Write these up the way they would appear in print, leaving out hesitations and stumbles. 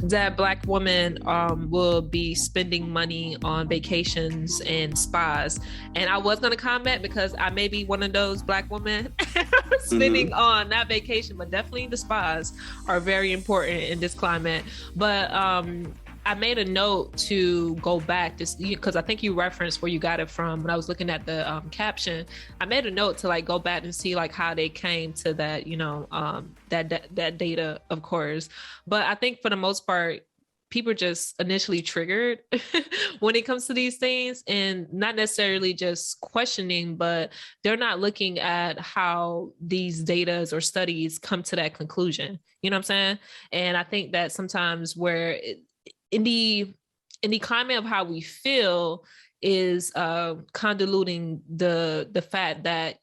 that Black women will be spending money on vacations and spas. And I was going to comment because I may be one of those Black women spending on not vacation, but definitely the spas are very important in this climate. But I made a note to go back because I think you referenced where you got it from. When I was looking at the caption, I made a note to like go back and see like how they came to that, that data, of course. But I think for the most part, people are just initially triggered when it comes to these things, and not necessarily just questioning, but they're not looking at how these datas or studies come to that conclusion. You know what I'm saying? And I think that sometimes in the climate of how we feel is convoluting the fact that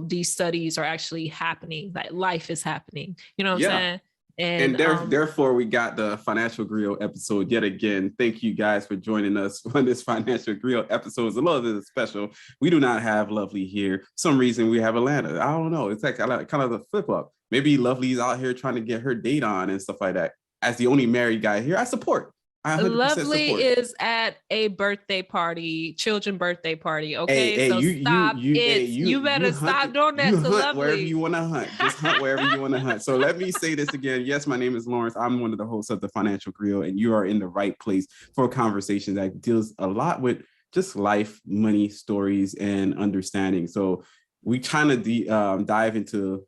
these studies are actually happening, that life is happening. You know what I'm saying? And therefore, we got the Financial Griot episode yet again. Thank you guys for joining us on this Financial Griot episode. It's a little bit special. We do not have Lovely here. For some reason we have Atlanta. I don't know. It's like kind of the flip up. Maybe Lovely's out here trying to get her date on and stuff like that. As the only married guy here, I support. Lovely is at a birthday party, children birthday party. Okay, so stop it. You better stop doing that. You hunt wherever you want to hunt. Just hunt wherever you want to hunt. So let me say this again. Yes, my name is Lawrence. I'm one of the hosts of the Financial Griot, and you are in the right place for a conversation that deals a lot with just life, money, stories, and understanding. So we trying to dive into,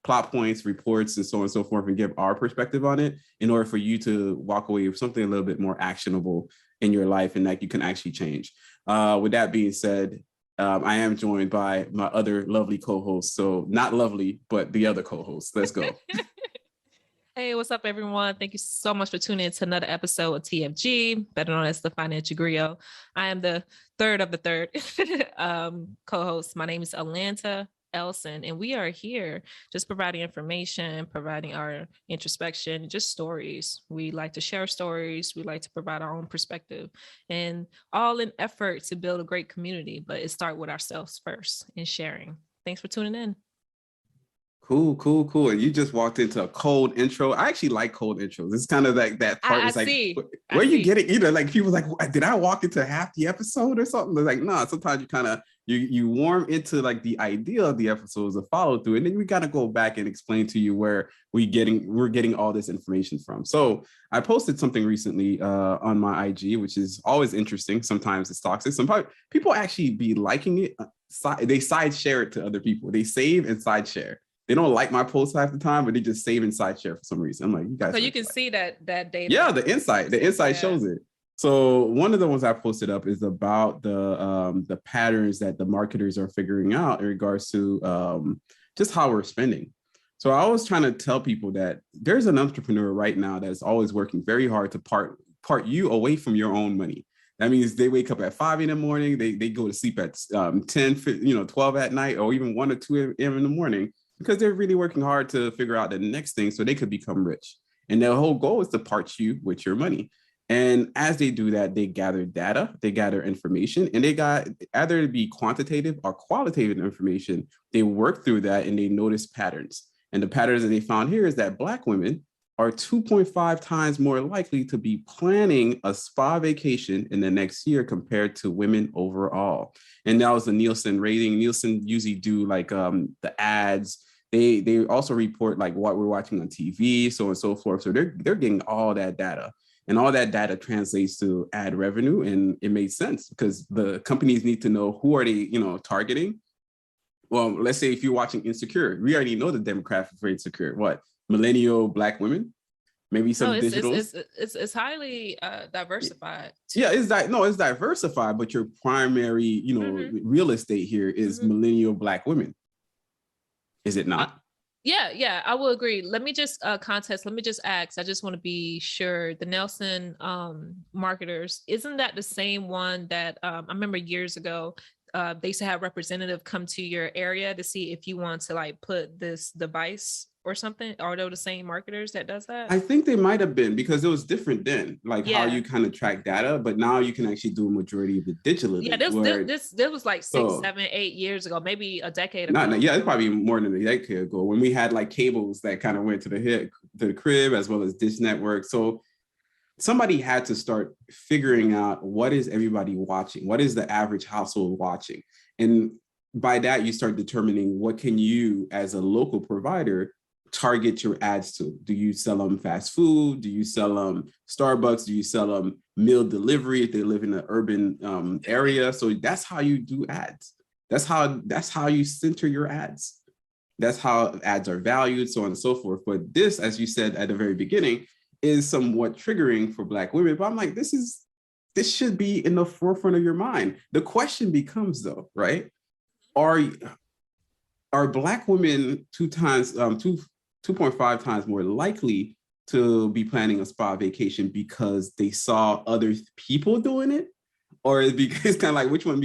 plot points, reports, and so on and so forth, and give our perspective on it in order for you to walk away with something a little bit more actionable in your life and that you can actually change. With that being said, I am joined by my other lovely co-host. So not Lovely, but the other co-host. Let's go. Hey, what's up, everyone? Thank you so much for tuning in to another episode of TFG, better known as the Financial Griot. I am the third of the third co-host. My name is Atlanta Elson, and we are here just providing information, providing our introspection, just stories. We like to share stories. We like to provide our own perspective, and all in effort to build a great community. But it starts with ourselves first and sharing. Thanks for tuning in. Cool. And you just walked into a cold intro. I actually like cold intros. It's kind of like that part. I is like, see. Where you get it? Like people like, did I walk into half the episode or something? They're like, no, sometimes you kind of, you warm into like the idea of the episodes, the follow through. And then we got to go back and explain to you where we're getting all this information from. So I posted something recently on my IG, which is always interesting. Sometimes it's toxic. Sometimes people actually be liking it. They side share it to other people. They save and side share. They don't like my posts half the time, but they just save and side share for some reason. I'm like, you guys. So you can see that data. Yeah, the insight shows it. So one of the ones I posted up is about the patterns that the marketers are figuring out in regards to just how we're spending. So I was trying to tell people that there's an entrepreneur right now that is always working very hard to part you away from your own money. That means they wake up at 5 in the morning, they go to sleep at 10, 12 at night, or even 1 or 2 a.m. in the morning, because they're really working hard to figure out the next thing so they could become rich. And their whole goal is to part you with your money. And as they do that, they gather data, they gather information, and they got either to be quantitative or qualitative information. They work through that and they notice patterns. And the patterns that they found here is that Black women are 2.5 times more likely to be planning a spa vacation in the next year compared to women overall. And that was the Nielsen rating. Nielsen usually do like the ads. They also report like what we're watching on TV, so on and so forth. So they're getting all that data, and all that data translates to ad revenue. And it made sense because the companies need to know who are they, targeting. Well, let's say if you're watching Insecure, we already know the demographic for Insecure. What? Millennial Black women, maybe some digital. It's highly diversified. Yeah, it's diversified, but your primary, real estate here is millennial Black women. Is it not? Yeah, I will agree. Let me just let me just ask. I just want to be sure. The Nelson marketers, isn't that the same one that I remember years ago? They used to have representative come to your area to see if you want to like put this device or something. Are they the same marketers that does that? I think they might have been, because it was different then, how you kind of track data, but now you can actually do a majority of it digitally. Yeah, this was like 6, 7, 8 years ago, maybe a decade ago. It's probably more than a decade ago when we had like cables that kind of went to the crib as well as Dish Network. So somebody had to start figuring out what is everybody watching, what is the average household watching, and by that you start determining what can you as a local provider target your ads to. Do you sell them fast food? Do you sell them Starbucks? Do you sell them meal delivery if they live in an urban area? So that's how you do ads. That's how you center your ads. That's how ads are valued, so on and so forth. But this, as you said at the very beginning, is somewhat triggering for Black women. But I'm like, this should be in the forefront of your mind. The question becomes, though, right? Are Black women 2.5 times more likely to be planning a spa vacation because they saw other people doing it? Or is it's kind of like, which one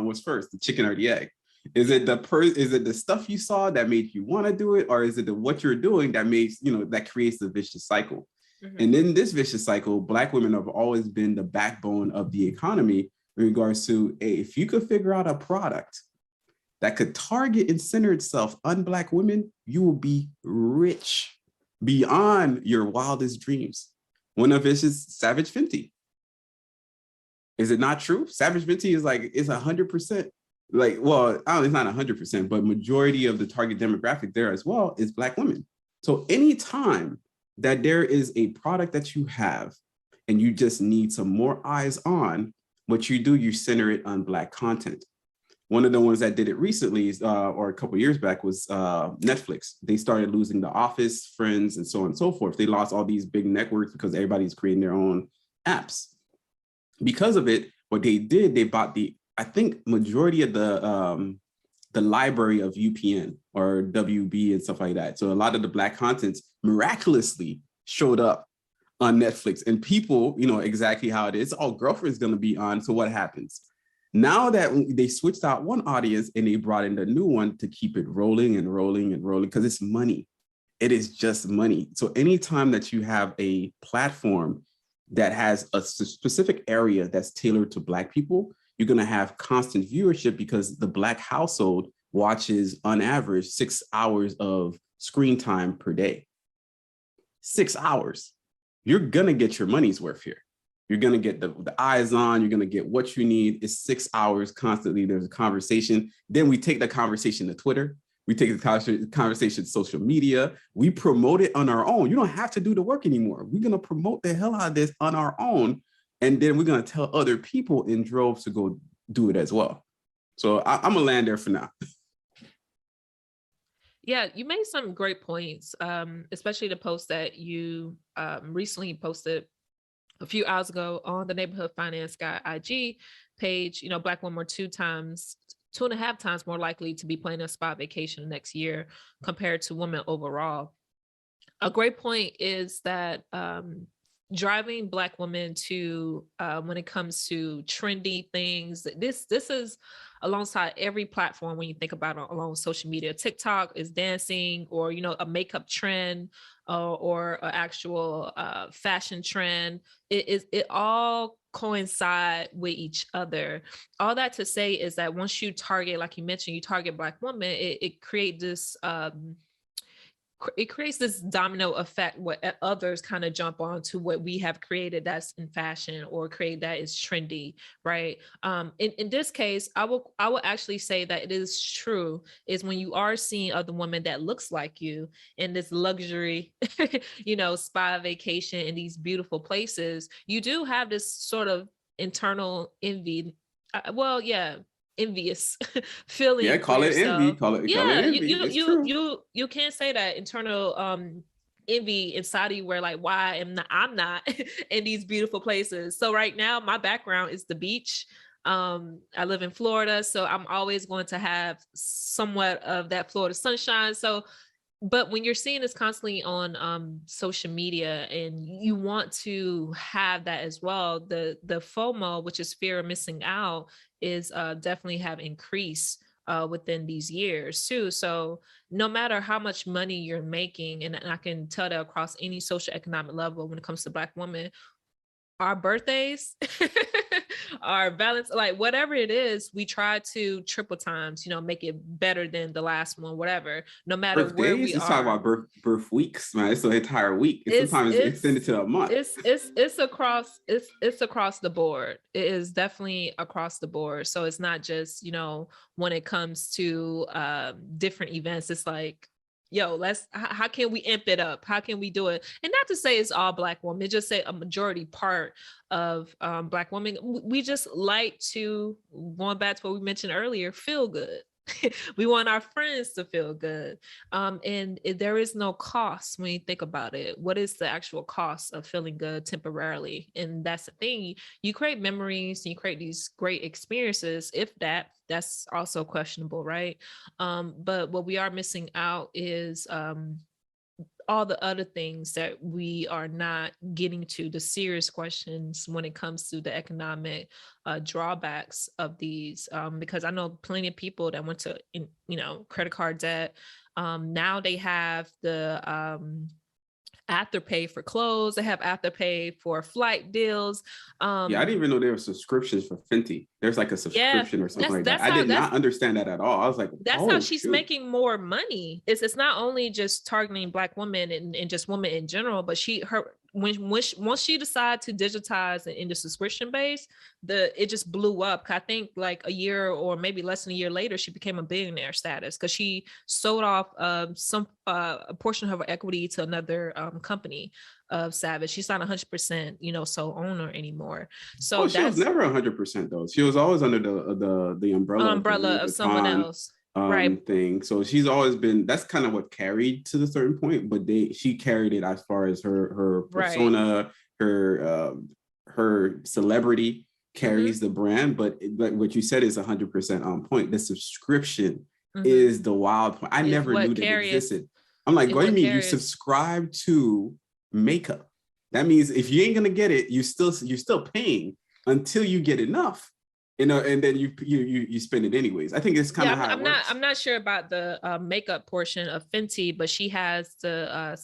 was first, the chicken or the egg? Is it the stuff you saw that made you want to do it, or is it what you're doing that that creates the vicious cycle? Mm-hmm. And in this vicious cycle, Black women have always been the backbone of the economy in regards to, if you could figure out a product that could target and center itself on Black women, you will be rich beyond your wildest dreams. One of it is Savage Fenty. Is it not true? Savage Fenty is 100%. It's not 100%, but majority of the target demographic there as well is Black women. So anytime that there is a product that you have and you just need some more eyes on, what you do, you center it on Black content. One of the ones that did it recently, or a couple of years back, was Netflix. They started losing The Office, Friends, and so on and so forth. They lost all these big networks because everybody's creating their own apps. Because of it, what they did, they bought majority of the library of UPN or WB and stuff like that. So a lot of the Black contents miraculously showed up on Netflix, and people, exactly how it is. Oh, Girlfriend's going to be on. So what happens? Now that they switched out one audience and they brought in the new one to keep it rolling and rolling and rolling, because it's money. It is just money. So anytime that you have a platform that has a specific area that's tailored to Black people, you're going to have constant viewership, because the Black household watches on average 6 hours of screen time per day. 6 hours. You're going to get your money's worth here. You're going to get the eyes on, you're going to get what you need. It's 6 hours constantly. There's a conversation. Then we take the conversation to Twitter. We take the conversation to social media. We promote it on our own. You don't have to do the work anymore. We're going to promote the hell out of this on our own. And then we're going to tell other people in droves to go do it as well. So I'm going to land there for now. Yeah, you made some great points, especially the post that you recently posted a few hours ago on the Neighborhood Finance Guy IG page. Black women were 2.5 times more likely to be planning a spa vacation next year compared to women overall. A great point is that driving Black women to when it comes to trendy things, this is alongside every platform. When you think about it, along social media, TikTok is dancing, or a makeup trend, or an actual fashion trend. It all coincide with each other. All that to say is that once you target, like you mentioned, you target Black women, it creates this domino effect where others kind of jump on to what we have created that's in fashion, or create that is trendy, right? In this case, I will actually say that it is true, is when you are seeing other women that looks like you in this luxury, spa vacation in these beautiful places, you do have this sort of internal envy. Envious feeling. Yeah, call it envy. Call it envy. You can't say that internal envy inside of you, where why I'm not in these beautiful places. So right now, my background is the beach. I live in Florida, so I'm always going to have somewhat of that Florida sunshine. But when you're seeing this constantly on social media, and you want to have that as well, the FOMO, which is fear of missing out, is definitely have increased within these years too. So no matter how much money you're making, and I can tell that across any social economic level when it comes to Black women, our birthdays our balance, like whatever it is, we try to triple times, make it better than the last one, whatever, no matter where Birthdays, we let's talk are. about birth weeks, man. It's an entire week. It's It's sometimes extended to a month. it's across the board. It is definitely across the board. So it's not just, when it comes to different events, it's like, yo, how can we amp it up? How can we do it? And not to say it's all Black women, just say a majority part of Black women. We just like to, going back to what we mentioned earlier, feel good. We want our friends to feel good. There is no cost when you think about it. What is the actual cost of feeling good temporarily? And that's the thing. You create memories and you create these great experiences. If that's also questionable, right? But what we are missing out is all the other things that we are not getting to, the serious questions when it comes to the economic drawbacks of these, because I know plenty of people that went to credit card debt. Now they have the afterpay for clothes, they have afterpay for flight deals. I didn't even know there were subscriptions for Fenty. There's like a subscription or something like that. I did not understand that at all. I was like, that's how she's making more money. It's not only just targeting Black women and just women in general, but once she decided to digitize and into subscription base, it just blew up. I think like a year or maybe less than a year later, she became a billionaire status because she sold off a portion of her equity to another company of Savage. She's not 100%, sole owner anymore. So she was never 100% though. She was always under the umbrella of someone else. Right. Thing. So she's always been, that's kind of what carried to the certain point, but she carried it as far as her persona, right. her celebrity carries the brand, but what you said is 100% on point. The subscription is the wild point. I never knew that existed. I'm like, what do you mean you subscribe to makeup? That means if you ain't gonna get it, you're still paying until you get enough. And then you spend it anyways. I think it's kind of how it works. I'm not sure about the makeup portion of Fenty, but she has the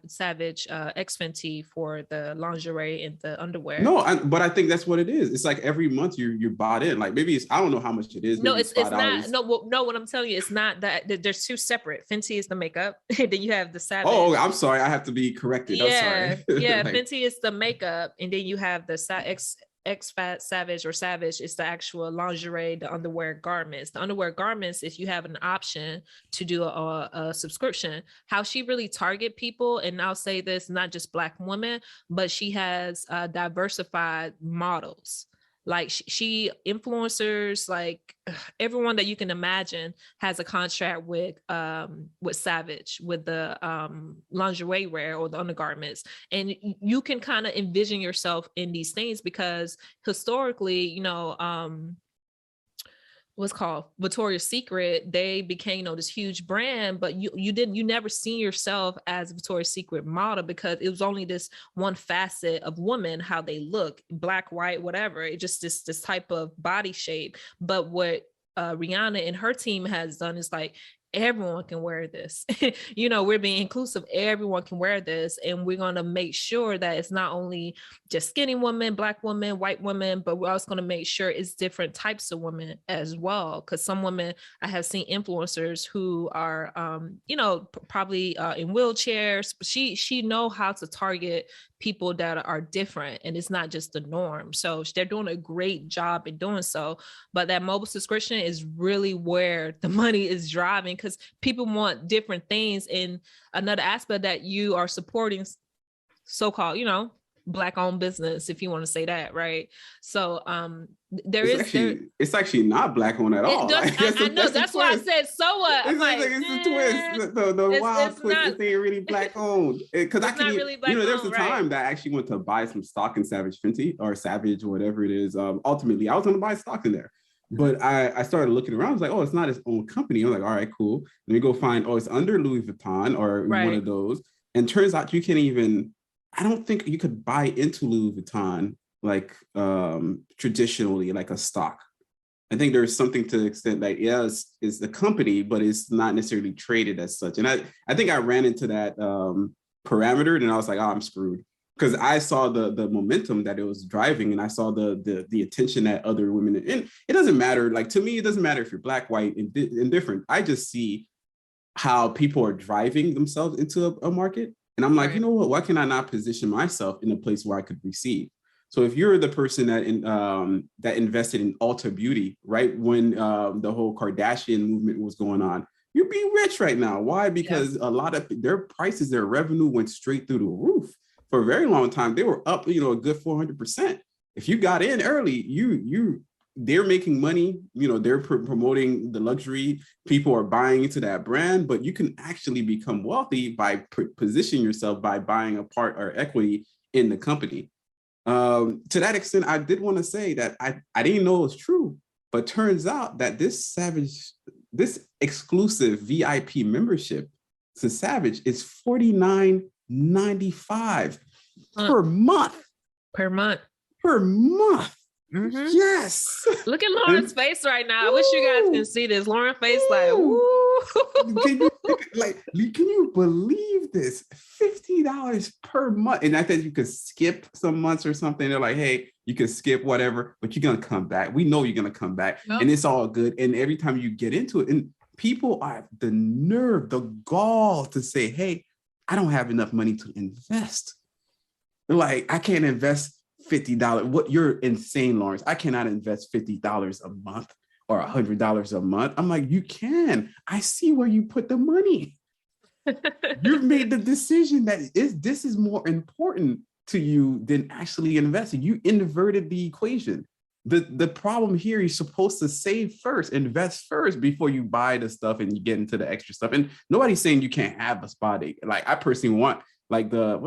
Savage X Fenty for the lingerie and the underwear. No, but I think that's what it is. It's like every month you're bought in. Like maybe I don't know how much it is. No, it's not. No, what I'm telling you, it's not that. There's two separate. Fenty is the makeup, and then you have the Savage. Oh, I'm sorry. I have to be corrected. Yeah, I'm sorry. Yeah. Fenty is the makeup, and then you have the X-Fat Savage or Savage is the actual lingerie, the underwear garments. The underwear garments, if you have an option to do a subscription, how she really target people, and I'll say this, not just Black women, but she has diversified models. Like she influencers, like everyone that you can imagine has a contract with Savage, with the lingerie wear or the undergarments. And you can kind of envision yourself in these things because historically, what's called Victoria's Secret, they became, this huge brand, but you never seen yourself as a Victoria's Secret model because it was only this one facet of women, how they look, Black, white, whatever. It just this type of body shape. But what Rihanna and her team has done is like, everyone can wear this. We're being inclusive. Everyone can wear this. And we're going to make sure that it's not only just skinny women, Black women, white women, but we're also going to make sure it's different types of women as well. Because some women, I have seen influencers who are, probably in wheelchairs. She know how to target people that are different, and it's not just the norm. So they're doing a great job in doing so. But that mobile subscription is really where the money is driving, because people want different things. And another aspect that you are supporting so-called, Black owned business, if you want to say that, right? So it's actually not Black owned at all. I know that's why I said so what. It's the twist. The wild twist is they really Black owned. Because I can really there's a time that I actually went to buy some stock in Savage Fenty or Savage, whatever it is. Ultimately, I was going to buy stock in there. But I started looking around. I was like, oh, it's not its own company. I'm like, all right, cool. Let me go find, it's under Louis Vuitton or one of those. And turns out you can't even, I don't think you could buy into Louis Vuitton like traditionally, like a stock. I think there's something to the extent that, it's the company, but it's not necessarily traded as such. And I think I ran into that parameter and I was like, oh, I'm screwed. because I saw the momentum that it was driving, and I saw the attention that other women, and it doesn't matter. Like, to me, it doesn't matter if you're black, white, indifferent. I just see how people are driving themselves into a market. And I'm like, Right. you know what? Why can I not position myself in a place where I could receive? So if you're the person that invested in Ulta Beauty, right, when the whole Kardashian movement was going on, you'd be rich right now. Why? Because a lot of their prices, their revenue went straight through the roof. For a very long time, they were up, a good 400%. If you got in early, they're making money. They're promoting the luxury. People are buying into that brand, but you can actually become wealthy by positioning yourself by buying a part or equity in the company. To that extent, I did want to say that I didn't know it was true, but turns out that this exclusive VIP membership to Savage is $49.95 per month. Per month. Per month. Mm-hmm. Yes. Look at Lauren's face right now. I wish you guys can see this. Lauren's face, like, woo. Can you believe this? $50 per month. And I think you could skip some months or something. They're like, hey, you can skip whatever, but you're going to come back. We know you're going to come back. Yep. And it's all good. And every time you get into it, and people are the nerve, the gall to say, hey, I don't have enough money to invest. They're like, I can't invest $50. What? You're insane, Lawrence. I cannot invest $50 a month or $100 a month. I'm like, you can. I see where you put the money. You've made the decision that this is more important to you than actually investing. You inverted the equation. The problem here, you're supposed to save first, invest first before you buy the stuff and you get into the extra stuff. And nobody's saying you can't have a spa day. Like, I personally want like the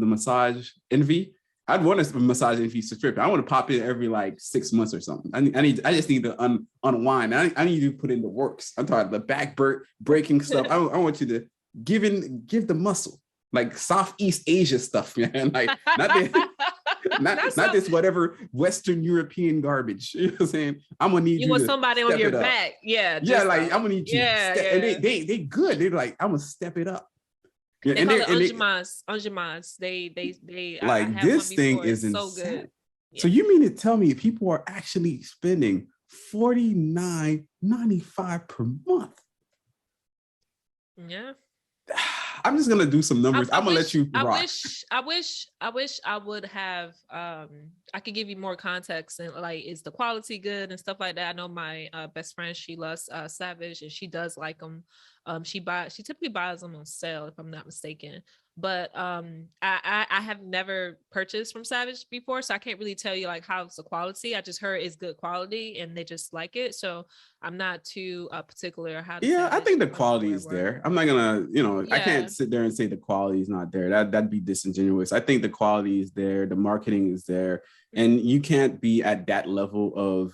massage envy. I'd want a massage envy subscription. I want to pop in every like 6 months or something. I just need to unwind. I need you to put in the works. I'm talking the back breaking stuff. I want you to give the muscle, like Southeast Asia stuff, man. Like not this whatever Western European garbage. You know what I'm saying? I'm gonna need you want to somebody on your back. Yeah. Like I'm gonna need you. And they good. They're like, I'm gonna step it up. Yeah, they call it Anjumas. They like, this thing is insane. So good. Yeah. So you mean to tell me people are actually spending $49.95 per month? Yeah. I'm just gonna do some numbers. I'm gonna let you rock. I wish I would have I could give you more context, and like, is the quality good and stuff like that. I know my best friend, she loves Savage, and she does like them. She typically buys them on sale, if I'm not mistaken. But I have never purchased from Savage before, so I can't really tell you like how's the quality. I just heard it's good quality and they just like it, so I'm not too particular how to. Yeah, I think the quality is there. I'm not gonna, I can't sit there and say the quality is not there. That'd be disingenuous. I think the quality is there, the marketing is there, and you can't be at that level of,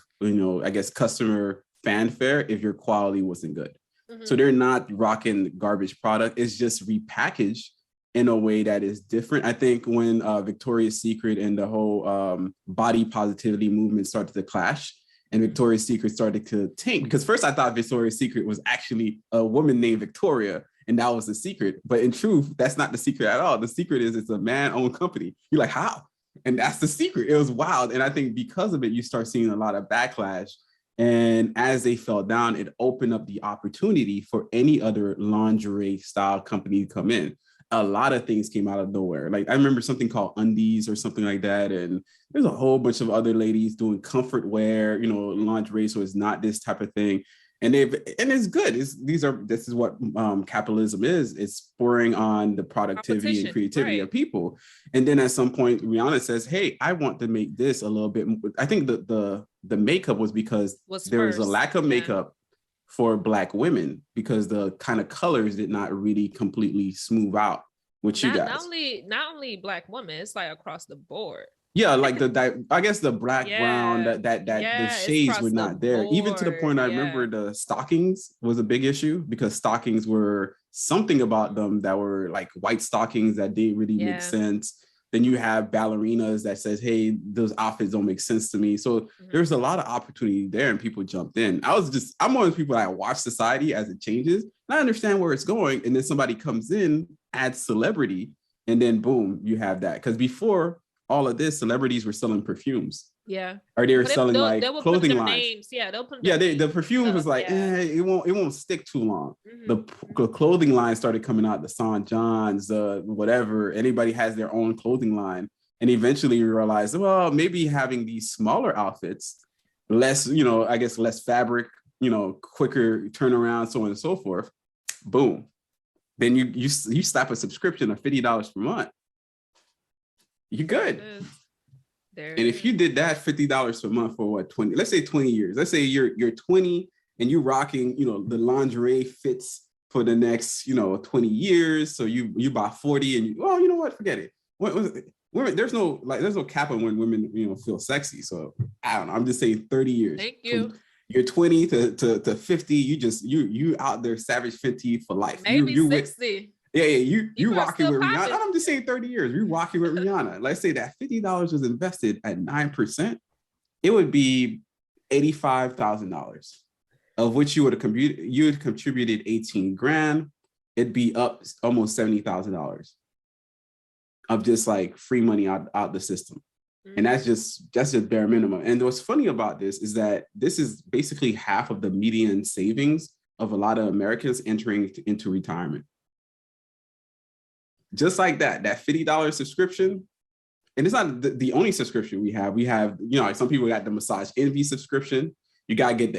I guess, customer fanfare if your quality wasn't good. Mm-hmm. So they're not rocking garbage product. It's just repackaged in a way that is different. I think when Victoria's Secret and the whole body positivity movement started to clash, and Victoria's Secret started to tank, because first I thought Victoria's Secret was actually a woman named Victoria, and that was the secret. But in truth, that's not the secret at all. The secret is it's a man-owned company. You're like, how? And that's the secret. It was wild. And I think because of it, you start seeing a lot of backlash. And as they fell down, it opened up the opportunity for any other lingerie style company to come in. A lot of things came out of nowhere. Like, I remember something called Undies or something like that. And there's a whole bunch of other ladies doing comfort wear, lingerie. So it's not this type of thing. And it's good. This is what capitalism is. It's spurring on the productivity and creativity of people. And then at some point, Rihanna says, hey, I want to make this a little bit more. I think the makeup was because there was a lack of makeup for Black women, because the kind of colors did not really completely smooth out with you guys. Not only Black women, it's like across the board. Yeah, like I guess the black, brown, that the shades were not there. Even to the point I remember the stockings was a big issue, because stockings were something about them that were like white stockings that didn't really make sense. Then you have ballerinas that says, hey, those outfits don't make sense to me. So there's a lot of opportunity there, and people jumped in. I'm one of those people that watch society as it changes, and I understand where it's going. And then somebody comes in, adds celebrity, And then boom, you have that. Because before all of this, celebrities were selling perfumes. Yeah. Or they were But selling like they will put clothing their lines. names. Yeah, they'll put Yeah, their the names perfume and was stuff. like, Yeah. it won't stick too long. Mm-hmm. The clothing line started coming out, the Saint John's, whatever. Anybody has their own clothing line. And eventually you realize, well, maybe having these smaller outfits, less, I guess less fabric, quicker turnaround, so on and so forth. Boom. Then you slap a subscription of $50 per month. You're good. And if you did that $50 per month for what, 20, let's say 20 years, let's say you're 20 and you're rocking, the lingerie fits for the next, 20 years. So you buy 40 and you know what, forget it. What was it? Women, there's no cap on when women, feel sexy. So I don't know. I'm just saying 30 years. Thank you. You're 20 to 50. You out there savage 50 for life. Maybe you 60. You rocking with Rihanna. I'm just saying 30 years. You're rocking with Rihanna. Let's say that $50 was invested at 9%. It would be $85,000, of which you had contributed 18 grand. It'd be up almost $70,000 of just like free money out the system. Mm-hmm. And that's just bare minimum. And what's funny about this is that this is basically half of the median savings of a lot of Americans entering into retirement. Just like that $50 subscription. And it's not the only subscription we have. We have, some people got the Massage Envy subscription. You got to get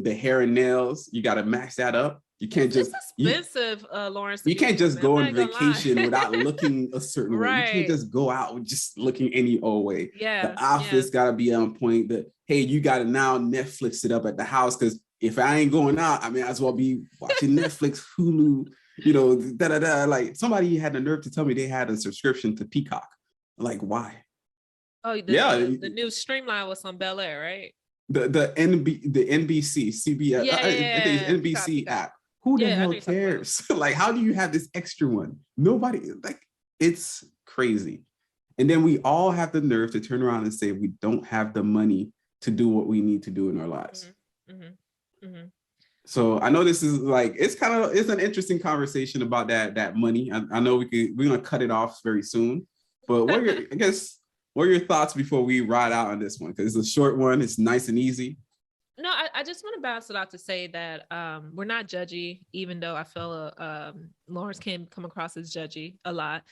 the hair and nails. You got to max that up. You can't it's expensive, Lawrence. You can't just go on vacation without looking a certain way. You can't just go out just looking any old way. Yeah. The outfit's got to be on point. Hey, you got to now Netflix it up at the house, because if I ain't going out, I mean, I as well be watching Netflix, Hulu, like somebody had the nerve to tell me they had a subscription to Peacock. Like, why? Oh, the new Streamline was on Bel Air, right? The NBC, CBS, I think it's NBC app. Who the hell cares? Like, how do you have this extra one? Nobody, like, it's crazy. And then we all have the nerve to turn around and say we don't have the money to do what we need to do in our lives. Mm-hmm. Mm-hmm. Mm-hmm. So I know this is like, it's an interesting conversation about that money. I know we're going to cut it off very soon, but what are your thoughts before we ride out on this one? Because it's a short one. It's nice and easy. No, I just want to balance it out to say that we're not judgy, even though I feel Lawrence can come across as judgy a lot.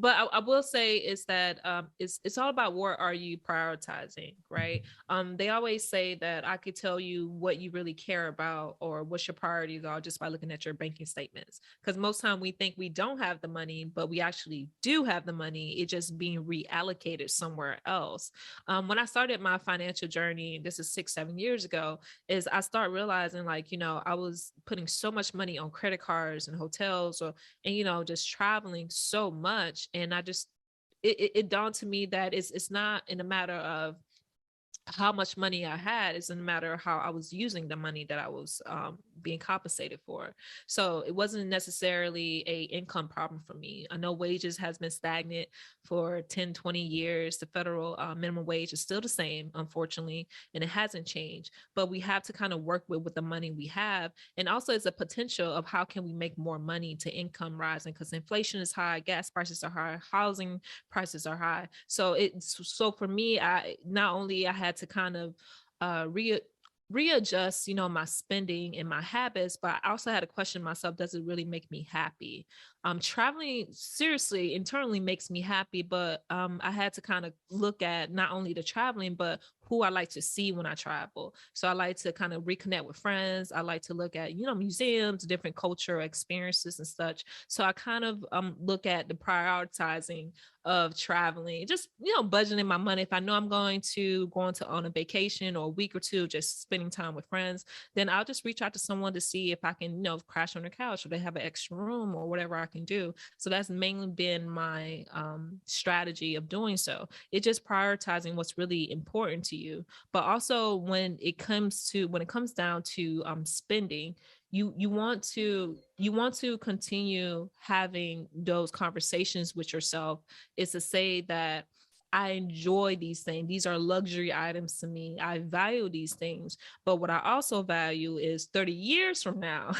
But I will say is that it's all about what are you prioritizing, right? They always say that I could tell you what you really care about or what your priorities are just by looking at your banking statements. Because most time we think we don't have the money, but we actually do have the money. It's just being reallocated somewhere else. When I started my financial journey, this is 6-7 years ago, is I start realizing I was putting so much money on credit cards and hotels and just traveling so much. And it dawned to me that it's not in a matter of how much money I had, it's in a matter of how I was using the money that I was being compensated for. So it wasn't necessarily a income problem for me. I know wages has been stagnant for 10, 20 years. The federal minimum wage is still the same, unfortunately, and it hasn't changed. But we have to kind of work with the money we have. And also it's a potential of how can we make more money to income rising, because inflation is high, gas prices are high, housing prices are high. So for me, I had to kind of readjust, my spending and my habits, but I also had to question myself, does it really make me happy? Traveling seriously internally makes me happy, but I had to kind of look at not only the traveling, but who I like to see when I travel. So I like to kind of reconnect with friends. I like to look at, museums, different cultural experiences and such. So I kind of look at the prioritizing of traveling, just, budgeting my money. If I know I'm going on a vacation or a week or two, just spending time with friends, then I'll just reach out to someone to see if I can, crash on their couch or they have an extra room or whatever I can do. So that's mainly been my strategy of doing so. It's just prioritizing what's really important to you. But also when it comes down to spending, you want to continue having those conversations with yourself, is to say that I enjoy these things. These are luxury items to me. I value these things. But what I also value is 30 years from now,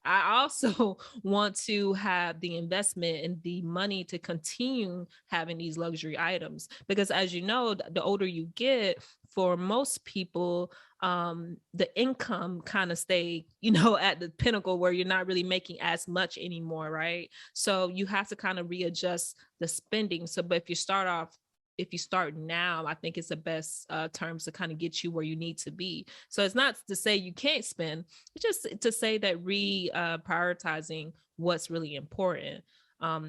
I also want to have the investment and the money to continue having these luxury items. Because as you know, the older you get, for most people, the income kind of stay, at the pinnacle where you're not really making as much anymore, right? So you have to kind of readjust the spending. So, but if you start now, I think it's the best terms to kind of get you where you need to be. So it's not to say you can't spend, it's just to say that prioritizing what's really important.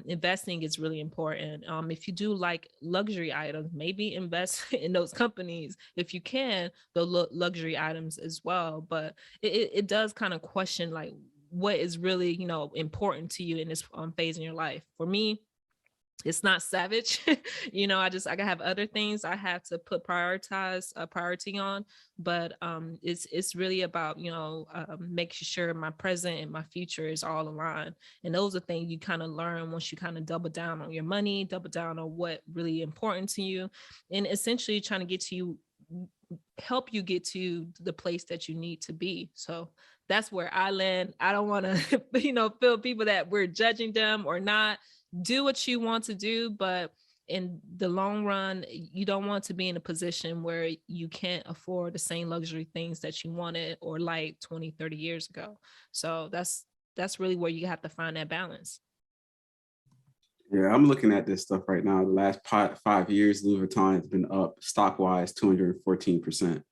Investing is really important. If you do like luxury items, maybe invest in those companies if you can, the luxury items as well. But it does kind of question like what is really, important to you in this phase in your life. For me, it's not savage. I have other things I have to put priority on, but it's really about, making sure my present and my future is all aligned. And those are things you kind of learn once you kind of double down on your money, double down on what really important to you, and essentially trying to help you get to the place that you need to be. So that's where I land. I don't want to, feel people that we're judging them or not. Do what you want to do, but in the long run, you don't want to be in a position where you can't afford the same luxury things that you wanted or like 20, 30 years ago. So that's really where you have to find that balance. Yeah, I'm looking at this stuff right now. The last 5 years, Louis Vuitton has been up stock-wise 214%.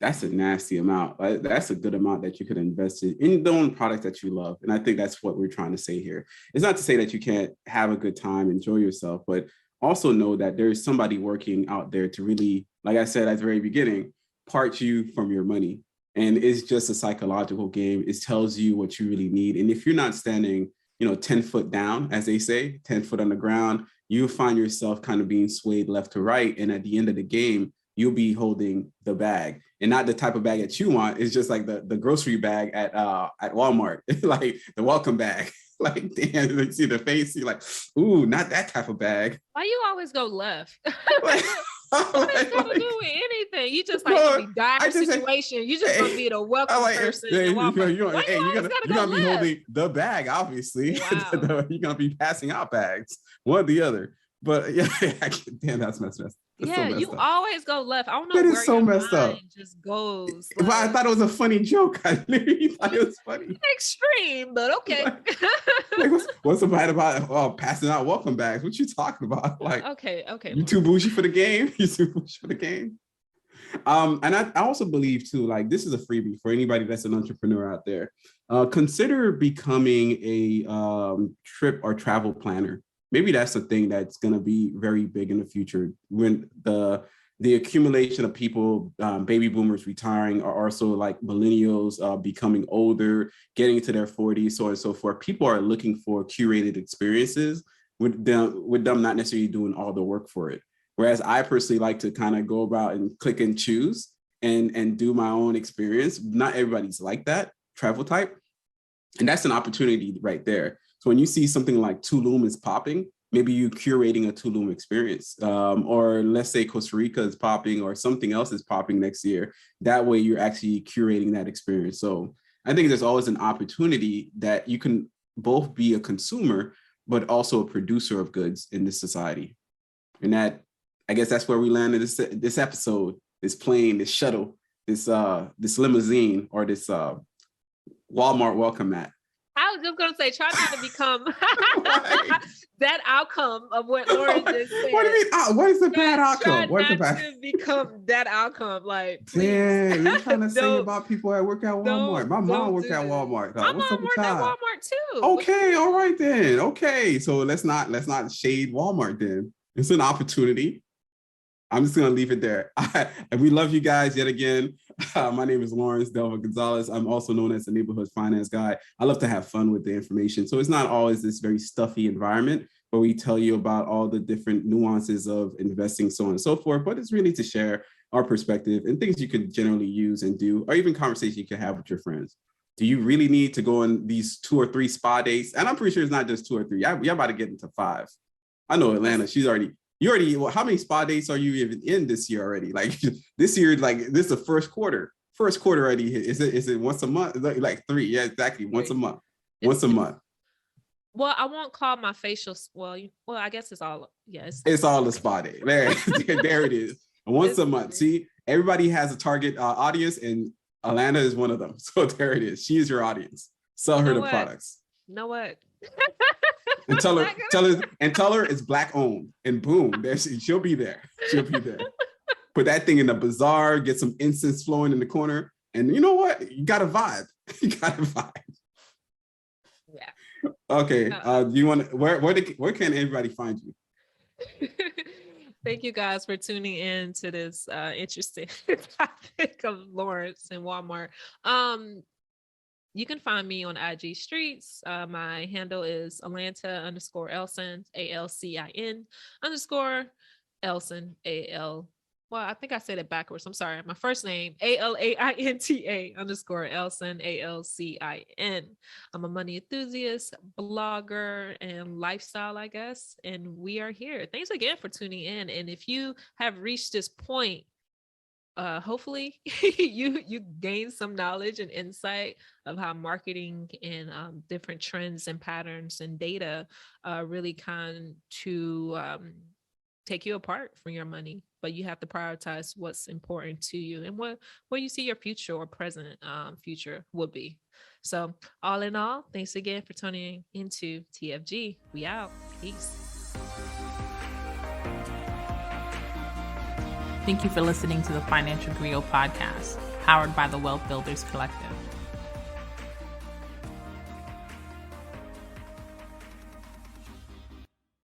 That's a nasty amount. That's a good amount that you could invest in the own product that you love. And I think that's what we're trying to say here. It's not to say that you can't have a good time, enjoy yourself, but also know that there's somebody working out there to really, like I said at the very beginning, part you from your money. And it's just a psychological game. It tells you what you really need. And if you're not standing, 10 foot down, as they say, 10 foot on the ground, you'll find yourself kind of being swayed left to right. And at the end of the game, you'll be holding the bag, and not the type of bag that you want. It's just like the grocery bag at Walmart, like the welcome bag. Like, damn, you see the face, you're like, ooh, not that type of bag. Why you always go left? What is going to do with anything? You just like be dire situation. You just gonna be the welcome person. You're gonna be holding the bag, obviously. Wow. You're gonna be passing out bags, one or the other. But yeah, damn, that's messed up. Yeah, you always go left. I don't know where so messed up. Just goes. But I thought it was a funny joke. I literally thought it was funny. Extreme, but okay. What's so bad about passing out welcome bags? What you talking about? Like, okay. You too bougie for the game. You too bougie for the game. And I also believe too, like this is a freebie for anybody that's an entrepreneur out there. Consider becoming a trip or travel planner. Maybe that's a thing that's going to be very big in the future when the accumulation of people, baby boomers retiring, are also like millennials becoming older, getting to their 40s, so on and so forth. People are looking for curated experiences with them not necessarily doing all the work for it. Whereas I personally like to kind of go about and click and choose and do my own experience. Not everybody's like that travel type. And that's an opportunity right there. So when you see something like Tulum is popping, maybe you curating a Tulum experience, or let's say Costa Rica is popping or something else is popping next year. That way you're actually curating that experience. So I think there's always an opportunity that you can both be a consumer, but also a producer of goods in this society. And that, I guess that's where we landed this episode, this plane, this shuttle, this limousine, or this Walmart welcome mat. I was just going to say, try not to become that outcome of what Lauren just said. What do you mean? What is the bad outcome? Try not to become that outcome. Like, damn, you're trying to say about people that work at Walmart. My mom worked at Walmart. My mom worked at Walmart too. Okay, all right then. Okay, so let's not shade Walmart then. It's an opportunity. I'm just going to leave it there. And we love you guys yet again. My name is Lawrence Delva Gonzalez. I'm also known as the neighborhood finance guy. I love to have fun with the information. So it's not always this very stuffy environment, but we tell you about all the different nuances of investing, so on and so forth. But it's really to share our perspective and things you could generally use and do, or even conversations you can have with your friends. Do you really need to go on these 2 or 3 spa dates? And I'm pretty sure it's not just 2 or 3. Y'all about to get into 5. I know Atlanta, she's already You already, well, how many spa dates are you even in this year already? Like this year, like this is the first quarter. First quarter already. Is it once a month? Like 3? Yeah, exactly. Once a month. Once a month. Well, I won't call my facial. Well, I guess it's all. Yes, it's all a spa day. There it is. Once a month. See, everybody has a target audience, and Alana is one of them. So there it is. She is your audience. Sell her the products. Know what? And tell her it's Black owned. And boom, she'll be there. She'll be there. Put that thing in the bazaar. Get some incense flowing in the corner, and you know what? You got a vibe. You got a vibe. Yeah. Okay. Do you want to, where can everybody find you? Thank you guys for tuning in to this interesting topic of Lawrence and Walmart. You can find me on IG streets. My handle is Alanta_Elson, ALCIN_Elson, Well, I think I said it backwards. I'm sorry. My first name, ALAINTA_Elson, ALCIN. I'm a money enthusiast, blogger, and lifestyle, I guess. And we are here. Thanks again for tuning in. And if you have reached this point, hopefully you gain some knowledge and insight of how marketing and different trends and patterns and data really kind to take you apart from your money, but you have to prioritize what's important to you and what you see your future or present future would be. So all in all, thanks again for tuning into TFG. We out. Peace. Thank you for listening to the Financial Griot podcast, powered by the Wealth Builders Collective.